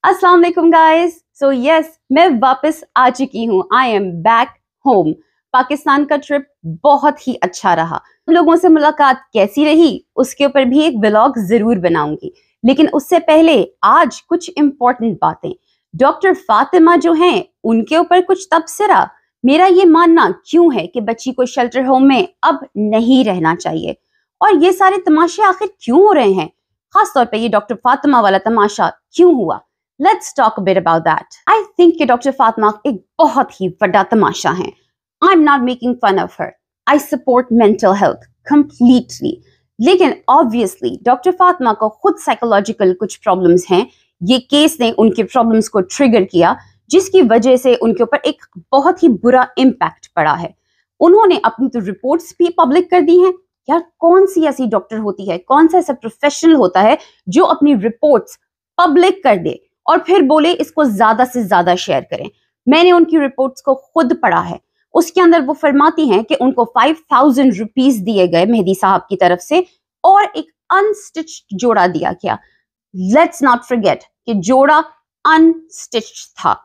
अस्सलाम वालेकुम guys. So yes, मैं वापस आ चुकी हूँ। I am back home. Pakistan का ट्रिप बहुत ही अच्छा रहा। लोगों से मुलाकात कैसी रही उसके ऊपर भी एक व्लॉग जरूर बनाऊंगी, लेकिन उससे पहले आज कुछ इंपॉर्टेंट बातें। डॉक्टर फातिमा जो हैं उनके ऊपर कुछ तबसरा। मेरा ये मानना क्यों है कि बच्ची को शेल्टर होम में अब नहीं रहना चाहिए, और ये सारे तमाशे आखिर क्यों हो रहे हैं, खासतौर पे ये डॉक्टर फातिमा वाला तमाशा क्यों हुआ। Let's talk a bit about that. I think कि डॉक्टर फातिमा एक बहुत ही बड़ा तमाशा है। I'm not making fun of her. I support mental health completely. लेकिन obviously डॉक्टर फातिमा को खुद साइकोलॉजिकल कुछ प्रॉब्लम्स हैं। ये केस ने उनके प्रॉब्लम्स को ट्रिगर किया, जिसकी वजह से उनके ऊपर एक बहुत ही बुरा इम्पैक्ट पड़ा है। उन्होंने अपनी तो रिपोर्ट्स भी पब्लिक कर दी हैं। यार, कौन सी ऐसी डॉक्टर होती है, कौन सा ऐसा प्रोफेशनल होता है जो अपनी रिपोर्ट्स पब्लिक कर दे और फिर बोले इसको ज्यादा से ज्यादा शेयर करें। मैंने उनकी रिपोर्ट्स को खुद पढ़ा है। उसके अंदर वो फरमाती हैं कि उनको 5000 रुपीज दिए गए मेहदी साहब की तरफ से, और एक अनस्टिच्ड जोड़ा दिया गया। लेट्स नॉट फॉरगेट कि जोड़ा अनस्टिच्ड था।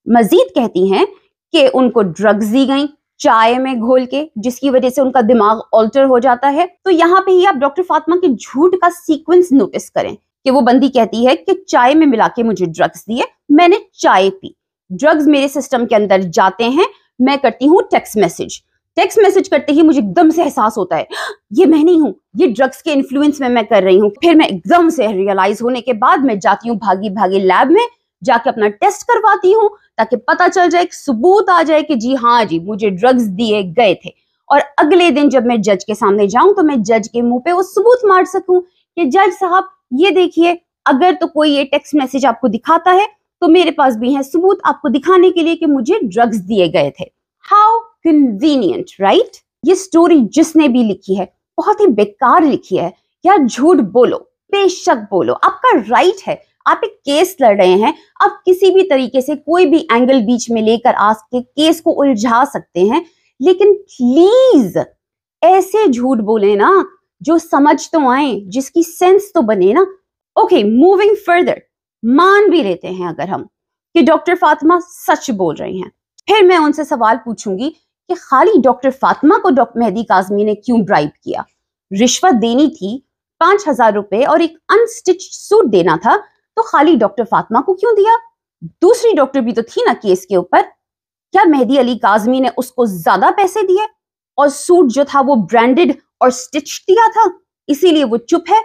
मजीद कहती हैं कि उनको ड्रग्स दी गई चाय में घोल के, जिसकी वजह से उनका दिमाग ऑल्टर हो जाता है। तो यहाँ पे ही आप डॉक्टर फातिमा के झूठ का सीक्वेंस नोटिस करें कि वो बंदी कहती है कि चाय में मिला के मुझे ड्रग्स दिए, मैंने चाय पी, ड्रग्स मेरे सिस्टम के अंदर जाते हैं, मैं करती हूँ टेक्स्ट मैसेज करते ही मुझे एकदम से एहसास होता है ये मैं नहीं हूँ, ये ड्रग्स के इन्फ्लुएंस में मैं कर रही हूँ। फिर मैं एकदम से रियलाइज होने के बाद मैं जाती हूँ भागी भागी लैब में, जाके अपना टेस्ट करवाती हूँ ताकि पता चल जाए, एक सबूत आ जाए कि जी हाँ जी मुझे ड्रग्स दिए गए थे। और अगले दिन जब मैं जज के सामने जाऊं तो मैं जज के मुंह पे वो सबूत मार सकूं कि जज साहब ये देखिए, अगर तो कोई ये टेक्स्ट मैसेज आपको दिखाता है तो मेरे पास भी है सबूत आपको दिखाने के लिए कि मुझे ड्रग्स दिए गए थे। How convenient, right? ये स्टोरी जिसने भी लिखी है बहुत ही बेकार लिखी है। यार, झूठ बोलो, बेशक बोलो, आपका राइट है। आप एक केस लड़ रहे हैं, आप किसी भी तरीके से कोई भी एंगल बीच में लेकर आके केस को उलझा सकते हैं, लेकिन प्लीज ऐसे झूठ बोले ना जो समझ तो आए, जिसकी सेंस तो बने ना। ओके, मूविंग फर्दर, मान भी लेते हैं अगर हम कि डॉक्टर फातिमा सच बोल रही हैं, फिर मैं उनसे सवाल पूछूंगी कि खाली डॉक्टर फातिमा को डॉक्टर मेहदी काज़मी ने क्यों ब्राइब किया? रिश्वत देनी थी, 5000 रुपए और एक अनस्टिच्ड सूट देना था, तो खाली डॉक्टर फातिमा को क्यों दिया? दूसरी डॉक्टर भी तो थी ना केस के ऊपर। क्या मेहदी अली काज़मी ने उसको ज्यादा पैसे दिए और सूट जो था वो ब्रांडेड और स्टिच दिया था, इसीलिए वो चुप है?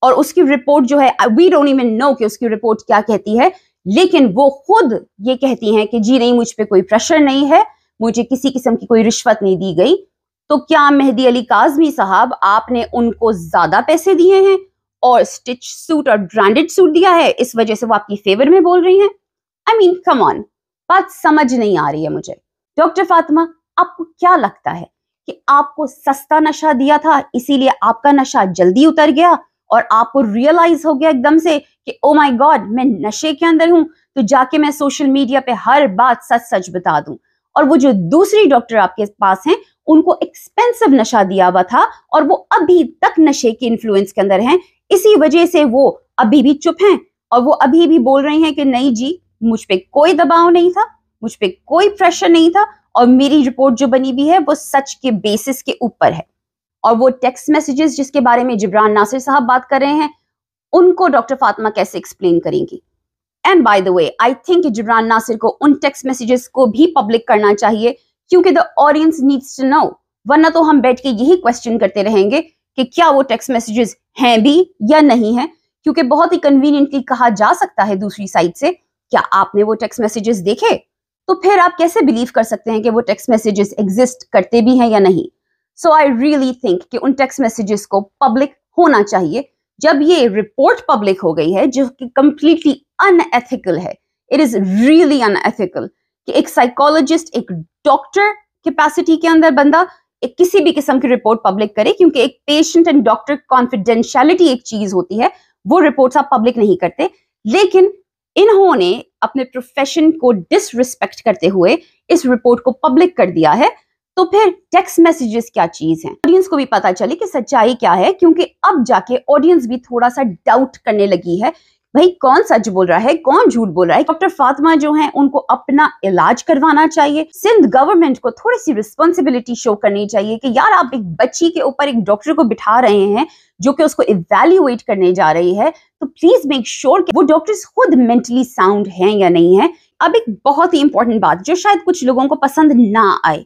और उसकी रिपोर्ट जो है, वी डोंट इवन नो कि उसकी रिपोर्ट क्या कहती है, लेकिन वो खुद ये कहती हैं कि जी नहीं, मुझ पे कोई प्रेशर नहीं है, मुझे किसी किस्म की कोई रिश्वत नहीं दी गई। तो क्या मेहदी अली काज़मी साहब आपने उनको ज्यादा पैसे दिए हैं और स्टिच सूट और ब्रांडेड सूट दिया है, इस वजह से वो आपकी फेवर में बोल रही हैं? आई मीन कम ऑन, बात समझ नहीं आ रही है मुझे। डॉक्टर फातिमा, आपको क्या लगता है कि आपको सस्ता नशा दिया था इसीलिए आपका नशा जल्दी उतर गया और आपको रियलाइज हो गया एकदम से कि ओ माय गॉड मैं नशे के अंदर हूं, तो जाके मैं सोशल मीडिया पे हर बात सच सच बता दूं? और वो जो दूसरी डॉक्टर आपके पास हैं उनको एक्सपेंसिव नशा दिया हुआ था और वो अभी तक नशे के इन्फ्लुएंस के अंदर हैं, इसी वजह से वो अभी भी चुप हैं और वो अभी भी बोल रही हैं कि नहीं जी, मुझ पे कोई दबाव नहीं था, मुझ पे कोई प्रेशर नहीं था, और मेरी रिपोर्ट जो बनी हुई है वो सच के बेसिस के ऊपर है। और वो टेक्स्ट मैसेजेस जिसके बारे में जिब्रान नासिर साहब बात कर रहे हैं, उनको डॉक्टर फातिमा कैसे एक्सप्लेन करेंगी? And by the way, I think Jibran Nasir को उन टेक्स्ट मैसेजेस को भी पब्लिक करना चाहिए, क्योंकि the audience needs to know. वरना तो हम बैठ के यही क्वेश्चन करते रहेंगे कि क्या वो टेक्स्ट मैसेजेस हैं भी या नहीं है, क्योंकि बहुत ही कन्वीनियंटली कहा जा सकता है दूसरी साइड से, क्या आपने वो टेक्स्ट मैसेजेस देखे? तो फिर आप कैसे बिलीव कर सकते हैं कि वो टेक्स्ट मैसेजेस एग्जिस्ट करते भी हैं या नहीं? सो आई रियली थिंक कि उन टेक्स्ट मैसेजेस को पब्लिक होना चाहिए। जब ये रिपोर्ट पब्लिक हो गई है जो कि कंप्लीटली अनएथिकल है, इट इज रियली अनएथिकल कि एक साइकोलॉजिस्ट, एक डॉक्टर कैपेसिटी के अंदर बंदा एक किसी भी किस्म की रिपोर्ट पब्लिक करे, क्योंकि एक पेशेंट एंड डॉक्टर कॉन्फिडेंशियलिटी एक चीज होती है, वो रिपोर्ट्स आप पब्लिक नहीं करते। लेकिन इन्होंने अपने प्रोफेशन को डिसरिस्पेक्ट करते हुए इस रिपोर्ट को पब्लिक कर दिया है। तो फिर टेक्स्ट मैसेजेस क्या चीज हैं? ऑडियंस को भी पता चले कि सच्चाई क्या है, क्योंकि अब जाके ऑडियंस भी थोड़ा सा डाउट करने लगी है। भाई कौन सच बोल रहा है, कौन झूठ बोल रहा है? डॉक्टर फातिमा जो है उनको अपना इलाज करवाना चाहिए। सिंध गवर्नमेंट को थोड़ी सी रिस्पॉन्सिबिलिटी शो करनी चाहिए कि यार आप एक बच्ची के ऊपर एक डॉक्टर को बिठा रहे हैं जो कि उसको इवैल्यूएट करने जा रही है, तो प्लीज मेक श्योर कि वो डॉक्टर्स खुद मेंटली साउंड हैं या नहीं है। अब एक बहुत ही इंपॉर्टेंट बात जो शायद कुछ लोगों को पसंद ना आए,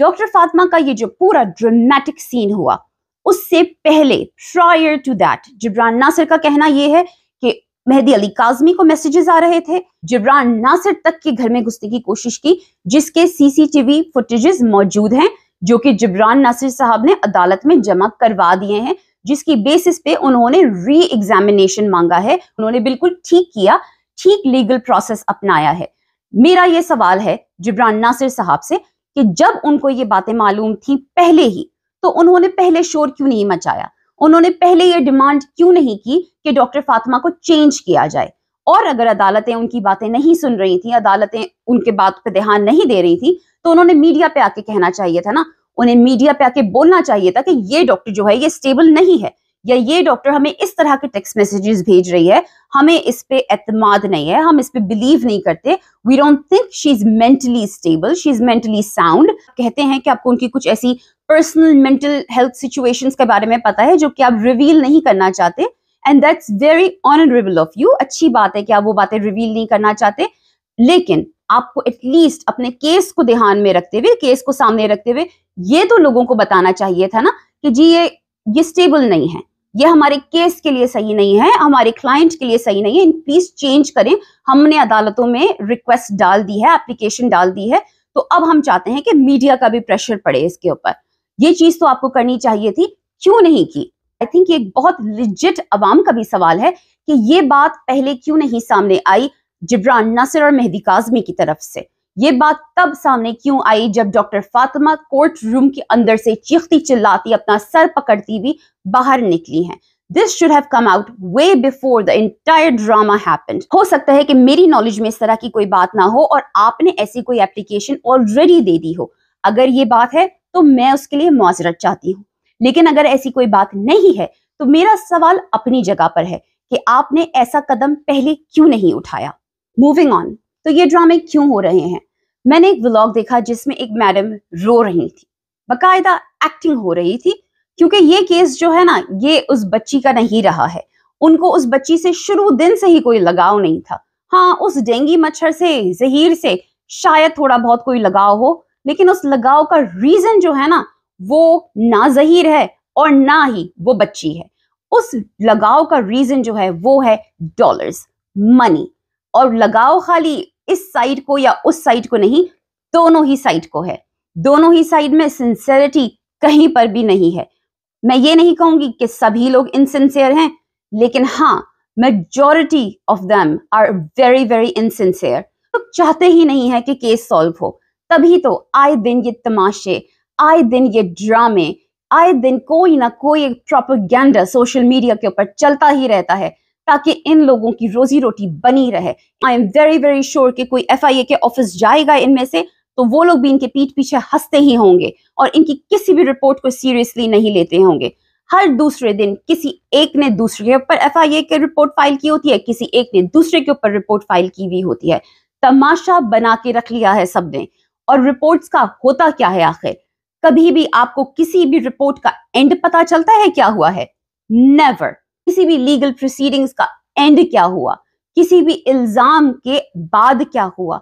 डॉक्टर फातिमा का ये जो पूरा ड्रामेटिक सीन हुआ, उससे पहले prior to that Jibran Nasir का कहना यह है कि मेहदी अली काज़मी को मैसेजेस आ रहे थे, जिब्रान नासिर तक के घर में घुसने की कोशिश की, जिसके सीसीटीवी फुटेजेस मौजूद हैं जो कि जिब्रान नासिर साहब ने अदालत में जमा करवा दिए हैं, जिसकी बेसिस पे उन्होंने री एग्जामिनेशन मांगा है। उन्होंने बिल्कुल ठीक किया, ठीक लीगल प्रोसेस अपनाया है। मेरा ये सवाल है जिब्रान नासिर साहब से कि जब उनको ये बातें मालूम थी पहले ही, तो उन्होंने पहले शोर क्यों नहीं मचाया? उन्होंने पहले ये डिमांड क्यों नहीं की कि डॉक्टर फातिमा को चेंज किया जाए? और अगर अदालतें उनकी बातें नहीं सुन रही थी, अदालतें उनके बात पे ध्यान नहीं दे रही थी, तो उन्होंने मीडिया पे आके कहना चाहिए था ना, उन्हें मीडिया पे आके बोलना चाहिए था कि ये डॉक्टर जो है ये स्टेबल नहीं है, या ये डॉक्टर हमें इस तरह के टेक्स्ट मैसेजेस भेज रही है, हमें इस पे एतमाद नहीं है, हम इस पे बिलीव नहीं करते, we don't think she is mentally stable, she is mentally sound. कहते हैं कि आपको उनकी कुछ ऐसी पर्सनल मेंटल हेल्थ सिचुएशंस के बारे में पता है जो कि आप रिवील नहीं करना चाहते, and that's very honourable of you. अच्छी बात है कि आप वो बातें रिवील नहीं करना चाहते, लेकिन आपको एटलीस्ट अपने केस को ध्यान में रखते हुए, केस को सामने रखते हुए ये तो लोगों को बताना चाहिए था ना कि जी ये स्टेबल नहीं है, ये हमारे केस के लिए सही नहीं है, हमारे क्लाइंट के लिए सही नहीं है, प्लीज चेंज करें। हमने अदालतों में रिक्वेस्ट डाल दी है, एप्लीकेशन डाल दी है, तो अब हम चाहते हैं कि मीडिया का भी प्रेशर पड़े इसके ऊपर। ये चीज तो आपको करनी चाहिए थी, क्यों नहीं की? आई थिंक ये एक बहुत लिजिट अवाम का भी सवाल है कि ये बात पहले क्यों नहीं सामने आई जिब्रान नासिर और मेहदी काज़मी की तरफ से। ये बात तब सामने क्यों आई जब डॉक्टर फातिमा कोर्ट रूम के अंदर से चीखती चिल्लाती अपना सर पकड़ती हुई बाहर निकली हैं। This should have come out way before the entire drama happened. हो सकता है कि मेरी नॉलेज में इस तरह की कोई बात ना हो और आपने ऐसी कोई एप्लीकेशन ऑलरेडी दे दी हो। अगर ये बात है तो मैं उसके लिए मुआज़रत चाहती हूँ, लेकिन अगर ऐसी कोई बात नहीं है तो मेरा सवाल अपनी जगह पर है कि आपने ऐसा कदम पहले क्यों नहीं उठाया। मूविंग ऑन, तो ये ड्रामे क्यों हो रहे हैं? मैंने एक व्लॉग देखा जिसमें एक मैडम रो रही थी, बकायदा एक्टिंग हो रही थी, क्योंकि ये केस जो है ना ये उस बच्ची का नहीं रहा है। उनको उस बच्ची से शुरू दिन से ही कोई लगाव नहीं था। हाँ, उस डेंगू मच्छर से, जहीर से शायद थोड़ा बहुत कोई लगाव हो, लेकिन उस लगाव का रीजन जो है ना वो ना जहीर है और ना ही वो बच्ची है। उस लगाव का रीजन जो है वो है डॉलर्स, मनी। और लगाव खाली इस साइड को या उस साइड को नहीं, दोनों ही साइड को है। दोनों ही साइड में सिंसेरिटी कहीं पर भी नहीं है। मैं ये नहीं कहूंगी कि सभी लोग इनसिंसियर हैं, लेकिन हाँ, majority of them are very very insincere. तो चाहते ही नहीं है कि केस सॉल्व हो, तभी तो आए दिन ये तमाशे, आए दिन ये ड्रामे, आए दिन कोई ना कोई प्रोपेगेंडा सोशल मीडिया के ऊपर चलता ही रहता है ताकि इन लोगों की रोजी रोटी बनी रहे। I am very very sure कि कोई FIA के ऑफिस जाएगा इनमें से तो वो लोग भी इनके पीठ पीछे हंसते ही होंगे और इनकी किसी भी रिपोर्ट को सीरियसली नहीं लेते होंगे। हर दूसरे दिन किसी एक ने दूसरे के ऊपर FIA की रिपोर्ट फाइल की होती है, किसी एक ने दूसरे के ऊपर रिपोर्ट फाइल की हुई होती है। तमाशा बना के रख लिया है सबने। और रिपोर्ट्स का होता क्या है आखिर? कभी भी आपको किसी भी रिपोर्ट का एंड पता चलता है क्या हुआ है? नेवर। किसी भी लीगल प्रोसीडिंग्स का एंड क्या हुआ? किसी भी इल्जाम के बाद क्या हुआ?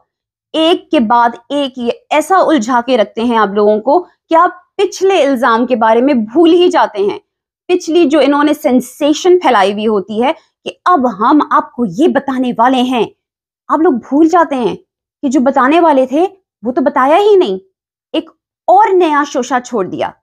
एक के बाद एक ये ऐसा उलझा के रखते हैं आप लोगों को कि आप पिछले इल्जाम के बारे में भूल ही जाते हैं। पिछली जो इन्होंने सेंसेशन फैलाई हुई होती है कि अब हम आपको ये बताने वाले हैं, आप लोग भूल जाते हैं कि जो बताने वाले थे वो तो बताया ही नहीं, एक और नया शोशा छोड़ दिया।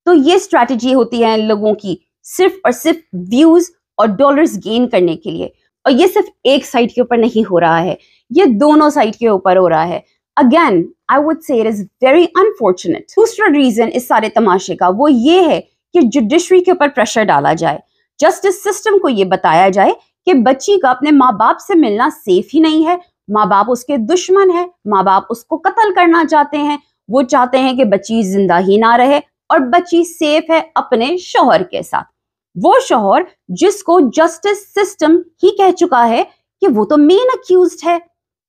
तो ये स्ट्रैटेजी होती है इन लोगों की, सिर्फ और सिर्फ व्यूज और डॉलर्स गेन करने के लिए। और ये सिर्फ एक साइड के ऊपर नहीं हो रहा है, ये दोनों साइड के ऊपर हो रहा है। Again I would say it is very unfortunate. दूसरा रीजन इस सारे तमाशे का वो ये है कि जुडिशरी के ऊपर प्रेशर डाला जाए, जस्टिस सिस्टम को ये बताया जाए कि बच्ची का अपने माँ बाप से मिलना सेफ ही नहीं है, माँ बाप उसके दुश्मन है, माँ बाप उसको कत्ल करना चाहते हैं, वो चाहते हैं कि बच्ची जिंदा ही ना रहे और बच्ची सेफ है अपने शौहर के साथ। वो शौहर जिसको जस्टिस सिस्टम ही कह चुका है कि वो तो मेन अक्यूज्ड है।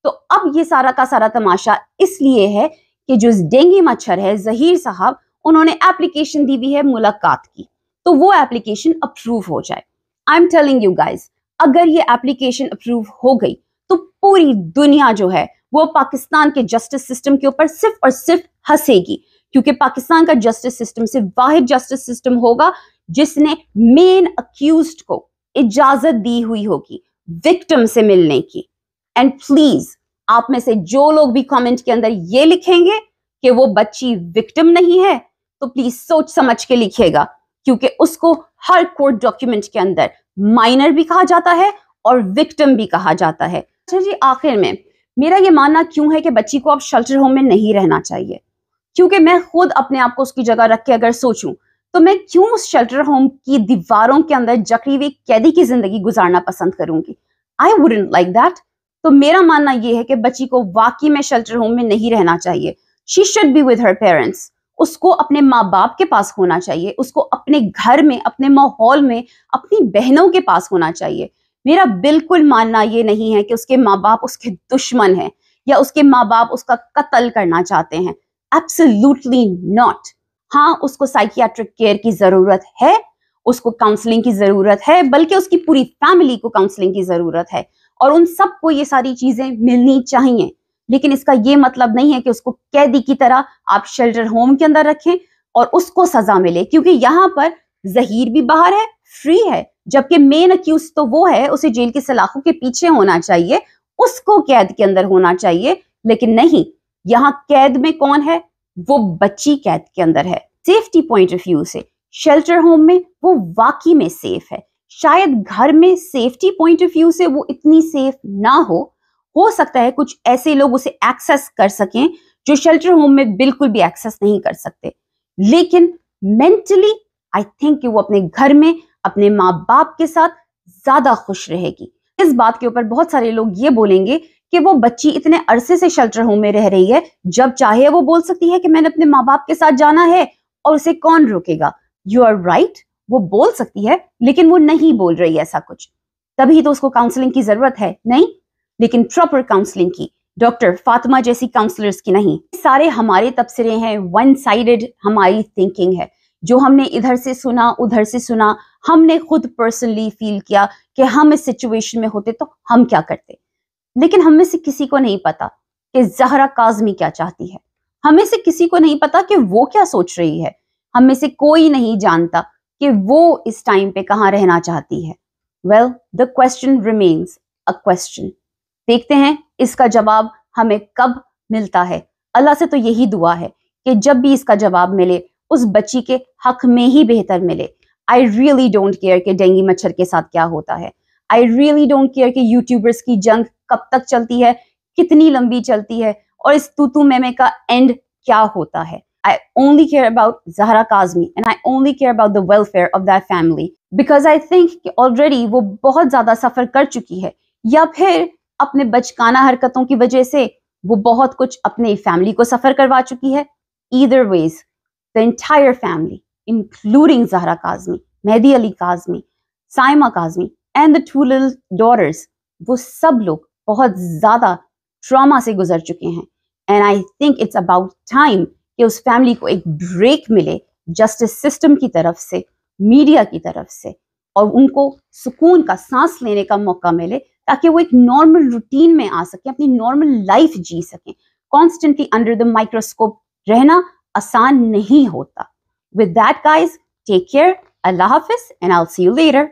तो अब ये सारा का सारा तमाशा इसलिए है कि जो डेंगू मच्छर है जहीर साहब, उन्होंने एप्लीकेशन दी हुई है मुलाकात की, तो वो एप्लीकेशन अप्रूव हो जाए। I am telling you guys, अगर ये एप्लीकेशन अप्रूव हो गई तो पूरी दुनिया जो है वो पाकिस्तान के जस्टिस सिस्टम के ऊपर सिर्फ और सिर्फ हंसेगी, क्योंकि पाकिस्तान का जस्टिस सिस्टम सिर्फ वाहिद जस्टिस सिस्टम होगा जिसने मेन अक्यूज्ड को इजाजत दी हुई होगी विक्टिम से मिलने की। एंड प्लीज, आप में से जो लोग भी कमेंट के अंदर ये लिखेंगे कि वो बच्ची विक्टिम नहीं है, तो प्लीज सोच समझ के लिखिएगा, क्योंकि उसको हर कोर्ट डॉक्यूमेंट के अंदर माइनर भी कहा जाता है और विक्टिम भी कहा जाता है। अच्छा जी, आखिर में मेरा ये मानना क्यों है कि बच्ची को अब शेल्टर होम में नहीं रहना चाहिए, क्योंकि मैं खुद अपने आप को उसकी जगह रख के अगर सोचूं तो मैं क्यों उस शेल्टर होम की दीवारों के अंदर जकड़ी हुई कैदी की जिंदगी गुजारना पसंद करूंगी। I wouldn't like that. तो मेरा मानना यह है कि बच्ची को वाकई में शेल्टर होम में नहीं रहना चाहिए। She should be with her parents. उसको अपने माँ बाप के पास होना चाहिए, उसको अपने घर में, अपने माहौल में, अपनी बहनों के पास होना चाहिए। मेरा बिल्कुल मानना ये नहीं है कि उसके माँ बाप उसके दुश्मन हैं या उसके माँ बाप उसका कत्ल करना चाहते हैं। Absolutely not. हाँ, उसको साइकियाट्रिक केयर की जरूरत है, उसको काउंसलिंग की जरूरत है, बल्कि उसकी पूरी फैमिली को काउंसलिंग की जरूरत है, और उन सबको ये सारी चीजें मिलनी चाहिए। लेकिन इसका ये मतलब नहीं है कि उसको कैदी की तरह आप शेल्टर होम के अंदर रखें और उसको सजा मिले, क्योंकि यहाँ पर जहीर भी बाहर है, फ्री है, जबकि मेन अक्यूज तो वो है, उसे जेल की सलाखों के पीछे होना चाहिए, उसको कैद के अंदर होना चाहिए। लेकिन नहीं, यहाँ कैद में कौन है? वो बच्ची कैद के अंदर है। सेफ्टी पॉइंट ऑफ व्यू से शेल्टर होम में वो वाकई में सेफ है। शायद घर में सेफ्टी पॉइंट ऑफ व्यू से वो इतनी सेफ ना हो सकता है कुछ ऐसे लोग उसे एक्सेस कर सकें जो शेल्टर होम में बिल्कुल भी एक्सेस नहीं कर सकते, लेकिन मेंटली आई थिंक कि वो अपने घर में अपने माँ बाप के साथ ज्यादा खुश रहेगी। इस बात के ऊपर बहुत सारे लोग ये बोलेंगे कि वो बच्ची इतने अरसे से शेल्टर होम में रह रही है, जब चाहे वो बोल सकती है कि मैंने अपने माँ बाप के साथ जाना है और उसे कौन रोकेगा। यू आर राइट, वो बोल सकती है, लेकिन वो नहीं बोल रही ऐसा कुछ। तभी तो उसको काउंसलिंग की जरूरत है, नहीं, लेकिन प्रॉपर काउंसलिंग की, डॉक्टर फातिमा जैसी काउंसलर्स की नहीं। सारे हमारे तबसरे हैं, वन साइडेड हमारी थिंकिंग है, जो हमने इधर से सुना उधर से सुना, हमने खुद पर्सनली फील किया कि हम इस सिचुएशन में होते तो हम क्या करते। लेकिन हम में से किसी को नहीं पता कि ज़हरा काज़मी क्या चाहती है, हमें से किसी को नहीं पता कि वो क्या सोच रही है, हम में से कोई नहीं जानता कि वो इस टाइम पे कहाँ रहना चाहती है। Well, the question remains a question. देखते हैं इसका जवाब हमें कब मिलता है। अल्लाह से तो यही दुआ है कि जब भी इसका जवाब मिले उस बच्ची के हक में ही बेहतर मिले। आई रियली डोंट केयर कि डेंगू मच्छर के साथ क्या होता है। आई रियली डोंट केयर कि यूट्यूबर्स की जंग कब तक चलती है, कितनी लंबी चलती है, और इस तूतू मेमे का एंड क्या होता है। I only care about Zahra Kazmi and I only care about the welfare of that family because I think कि already वो बहुत ज़्यादा सफ़र कर चुकी है, या फिर अपने बचकाना हरकतों की वजह से वो बहुत कुछ अपने फैमिली को सफ़र करवा चुकी है। Either ways, the entire family, including Zahra Kazmi, Mehdi Ali Kazmi, Saima Kazmi and the two little daughters, वो सब लोग बहुत ज़्यादा ट्रॉमा से गुजर चुके हैं। And I think it's about time कि उस फैमिली को एक ब्रेक मिले जस्टिस सिस्टम की तरफ से, मीडिया की तरफ से, और उनको सुकून का सांस लेने का मौका मिले, ताकि वो एक नॉर्मल रूटीन में आ सके, अपनी नॉर्मल लाइफ जी सकें। कॉन्स्टेंटली अंडर द माइक्रोस्कोप रहना आसान नहीं होता। With that guys, take care, अल्लाह हाफिज and I will see you letter.